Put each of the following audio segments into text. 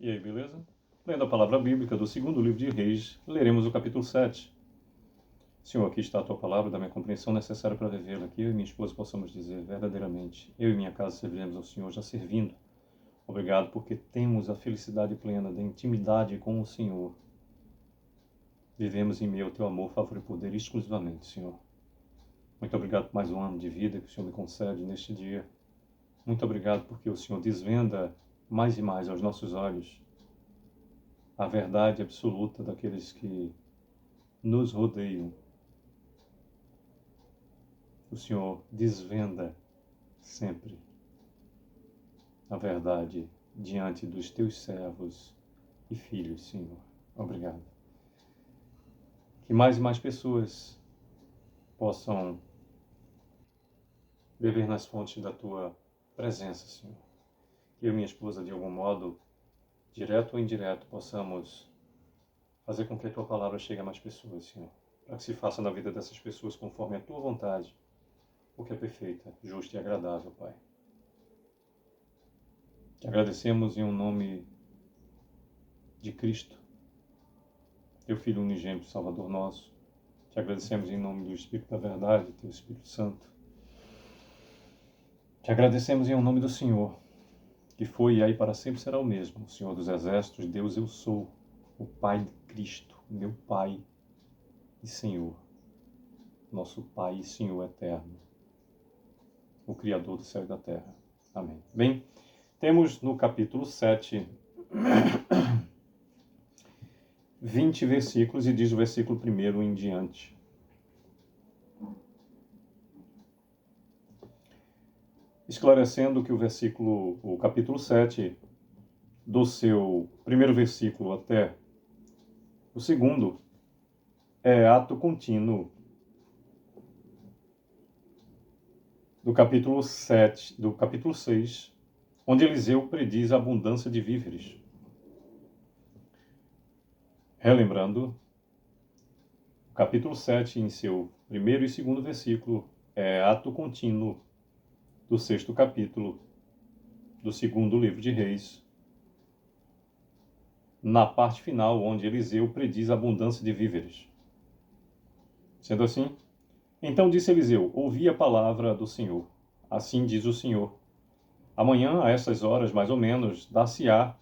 E aí, beleza? Lendo a palavra bíblica do segundo livro de Reis, leremos o capítulo 7. Senhor, aqui está a tua palavra, da minha compreensão necessária para vivê-la, que eu e minha esposa possamos dizer verdadeiramente: eu e minha casa serviremos ao Senhor já servindo. Obrigado porque temos a felicidade plena da intimidade com o Senhor. Vivemos em meio ao teu amor, favor e poder exclusivamente, Senhor. Muito obrigado por mais um ano de vida que o Senhor me concede neste dia. Muito obrigado porque o Senhor desvenda mais e mais aos nossos olhos a verdade absoluta daqueles que nos rodeiam. O Senhor desvenda sempre a verdade diante dos teus servos e filhos, Senhor. Obrigado. Que mais e mais pessoas possam beber nas fontes da tua presença, Senhor. Que eu e minha esposa, de algum modo, direto ou indireto, possamos fazer com que a tua palavra chegue a mais pessoas, Senhor. Para que se faça na vida dessas pessoas conforme a tua vontade, o que é perfeita, justa e agradável, Pai. Te agradecemos em um nome de Cristo, teu Filho unigênito, Salvador nosso. Te agradecemos em nome do Espírito da Verdade, teu Espírito Santo. Te agradecemos em nome do Senhor, que foi e aí para sempre será o mesmo, o Senhor dos Exércitos, Deus eu sou, o Pai de Cristo, meu Pai e Senhor, nosso Pai e Senhor eterno, o Criador do céu e da terra. Amém. Bem, temos no capítulo 7, 20 versículos, e diz o versículo 1 em diante: esclarecendo que o capítulo 7, do seu primeiro versículo até o segundo, é ato contínuo do capítulo 6, onde Eliseu prediz a abundância de víveres. Relembrando, o capítulo 7, em seu primeiro e segundo versículo, é ato contínuo do 6º capítulo do segundo livro de Reis, na parte final, onde Eliseu prediz a abundância de víveres. Sendo assim, então disse Eliseu: ouvi a palavra do Senhor. Assim diz o Senhor: amanhã, a essas horas, mais ou menos, dar-se-á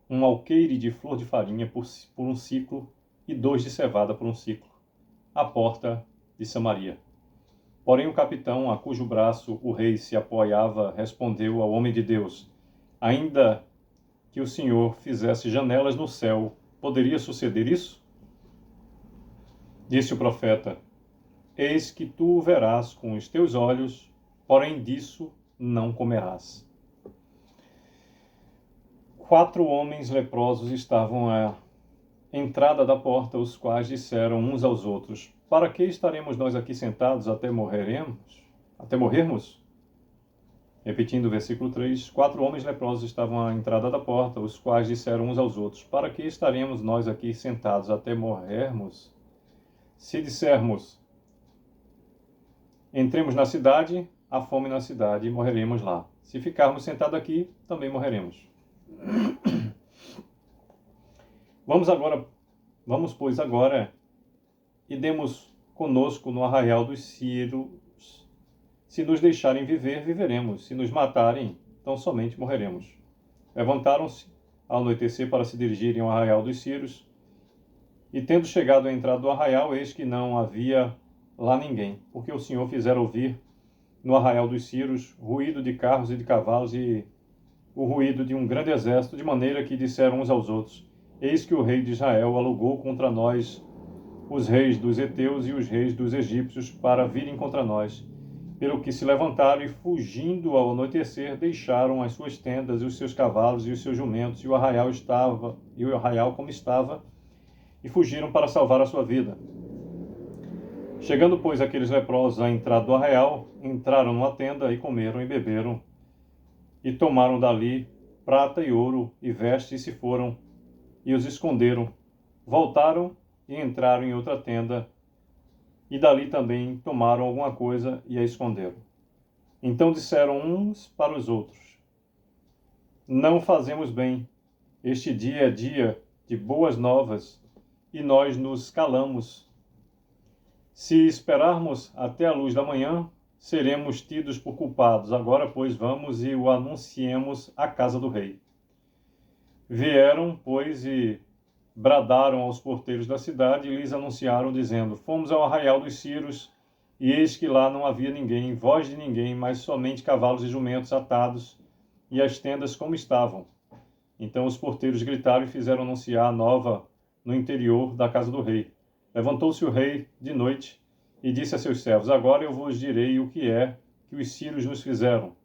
um alqueire de flor de farinha por um ciclo e 2 de cevada por um ciclo, à porta de Samaria. Porém o capitão, a cujo braço o rei se apoiava, respondeu ao homem de Deus: ainda que o Senhor fizesse janelas no céu, poderia suceder isso? Disse o profeta: eis que tu o verás com os teus olhos, porém disso não comerás. 4 homens leprosos estavam à entrada da porta, os quais disseram uns aos outros: para que estaremos nós aqui sentados até morrermos? Repetindo o versículo 3, 4 homens leprosos estavam à entrada da porta, os quais disseram uns aos outros: para que estaremos nós aqui sentados até morrermos? Se dissermos: entremos na cidade, há fome na cidade e morreremos lá. Se ficarmos sentados aqui, também morreremos. Vamos, pois, agora e demos conosco no arraial dos Círios. Se nos deixarem viver, viveremos. Se nos matarem, então somente morreremos. Levantaram-se ao anoitecer para se dirigirem ao arraial dos Círios. E tendo chegado à entrada do arraial, eis que não havia lá ninguém, porque o Senhor fizera ouvir no arraial dos Círios ruído de carros e de cavalos e o ruído de um grande exército, de maneira que disseram uns aos outros: eis que o rei de Israel alugou contra nós os reis dos heteus e os reis dos egípcios para virem contra nós. Pelo que se levantaram e, fugindo ao anoitecer, deixaram as suas tendas e os seus cavalos e os seus jumentos, e o arraial como estava, e fugiram para salvar a sua vida. Chegando, pois, aqueles leprosos à entrada do arraial, entraram numa tenda e comeram e beberam, e tomaram dali prata e ouro e vestes, e se foram, e os esconderam. Voltaram e entraram em outra tenda, e dali também tomaram alguma coisa e a esconderam. Então disseram uns para os outros: não fazemos bem, Este dia é dia de boas novas e nós nos calamos. Se esperarmos até a luz da manhã, seremos tidos por culpados. Agora, pois, vamos e o anunciemos à casa do rei. Vieram, pois, e bradaram aos porteiros da cidade e lhes anunciaram, dizendo: Fomos ao arraial dos Círios, e eis que lá não havia ninguém, voz de ninguém, mas somente cavalos e jumentos atados, e as tendas como estavam. Então os porteiros gritaram e fizeram anunciar a nova no interior da casa do rei. Levantou-se o rei de noite e disse a seus servos: Agora eu vos direi o que é que os sírios nos fizeram.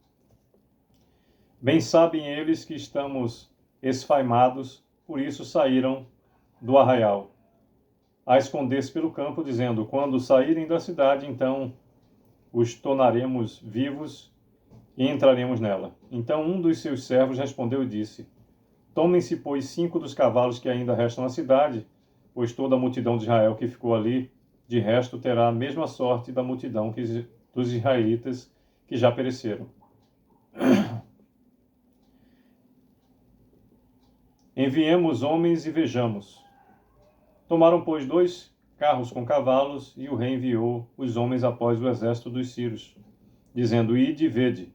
Bem sabem eles que estamos esfaimados, por isso saíram do arraial, a esconder-se pelo campo, dizendo: Quando saírem da cidade, então os tornaremos vivos e entraremos nela. Então um dos seus servos respondeu e disse: Tomem-se, pois, 5 dos cavalos que ainda restam na cidade, pois toda a multidão de Israel que ficou ali, de resto, terá a mesma sorte da multidão dos israelitas que já pereceram. Enviemos homens e vejamos. Tomaram, pois, 2 carros com cavalos, e o rei enviou os homens após o exército dos sírios, dizendo: Ide e vede.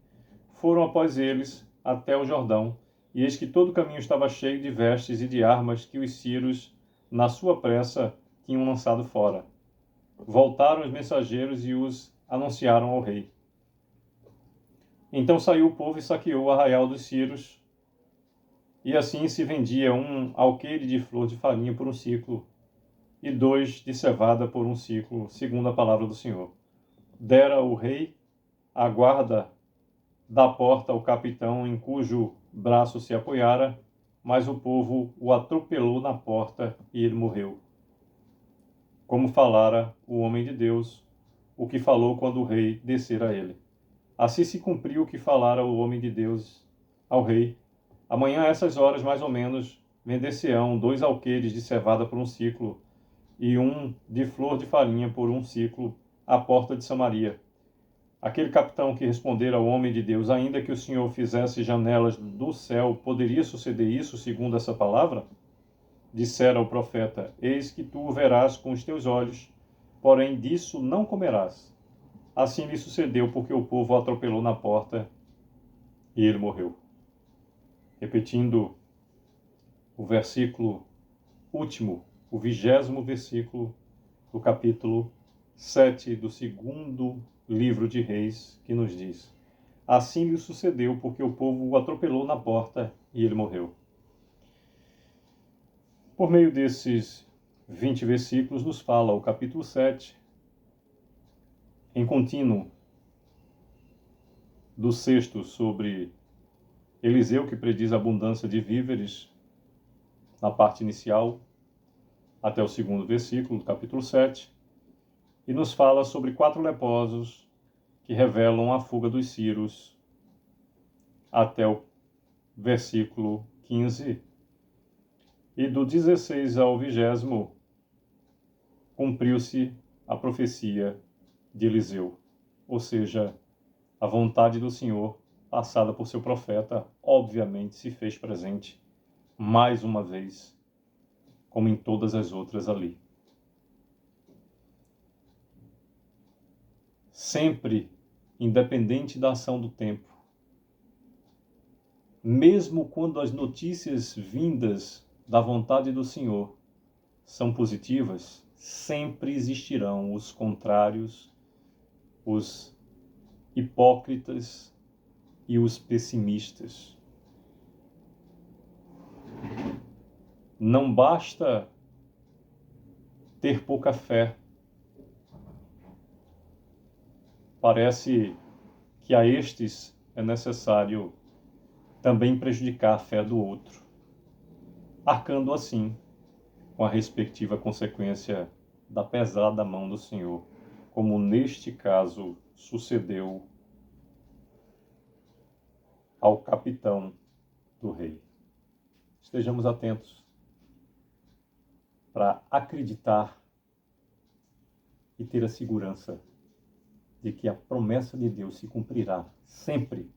Foram após eles até o Jordão, e eis que todo o caminho estava cheio de vestes e de armas que os sírios, na sua pressa, tinham lançado fora. Voltaram os mensageiros e os anunciaram ao rei. Então saiu o povo e saqueou o arraial dos sírios, e assim se vendia 1 alqueire de flor de farinha por 1 siclo, e 2 de cevada por 1 siclo, segundo a palavra do Senhor. Dera o rei a guarda da porta ao capitão em cujo braço se apoiara, mas o povo o atropelou na porta e ele morreu. Como falara o homem de Deus, o que falou quando o rei descera a ele. Assim se cumpriu o que falara o homem de Deus ao rei. Amanhã, a essas horas, mais ou menos, vender-se-ão 2 alqueires de cevada por 1 siclo, e 1 de flor de farinha por 1 siclo, à porta de Samaria. Aquele capitão que respondera ao homem de Deus: ainda que o Senhor fizesse janelas do céu, poderia suceder isso segundo essa palavra? Dissera o profeta: eis que tu o verás com os teus olhos, porém disso não comerás. Assim lhe sucedeu, porque o povo o atropelou na porta e ele morreu. Repetindo o versículo último, o 20º versículo do capítulo 7 do 2º livro de Reis, que nos diz: assim lhe sucedeu, porque o povo o atropelou na porta e ele morreu. Por meio desses 20 versículos, nos fala o capítulo 7, em contínuo, do 6º, sobre Eliseu, que prediz a abundância de víveres, na parte inicial, até o 2º versículo do capítulo 7, e nos fala sobre 4 leprosos que revelam a fuga dos sírios, até o versículo 15, e do 16 ao 20º cumpriu-se a profecia de Eliseu, ou seja, a vontade do Senhor, passada por seu profeta, obviamente se fez presente mais uma vez, como em todas as outras ali. Sempre, independente da ação do tempo, mesmo quando as notícias vindas da vontade do Senhor são positivas, sempre existirão os contrários, os hipócritas e os pessimistas. Não basta ter pouca fé. Parece que a estes é necessário também prejudicar a fé do outro, arcando assim com a respectiva consequência da pesada mão do Senhor, como neste caso sucedeu ao capitão do rei. Estejamos atentos para acreditar e ter a segurança de que a promessa de Deus se cumprirá sempre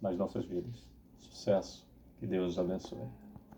nas nossas vidas. Sucesso. Que Deus os abençoe.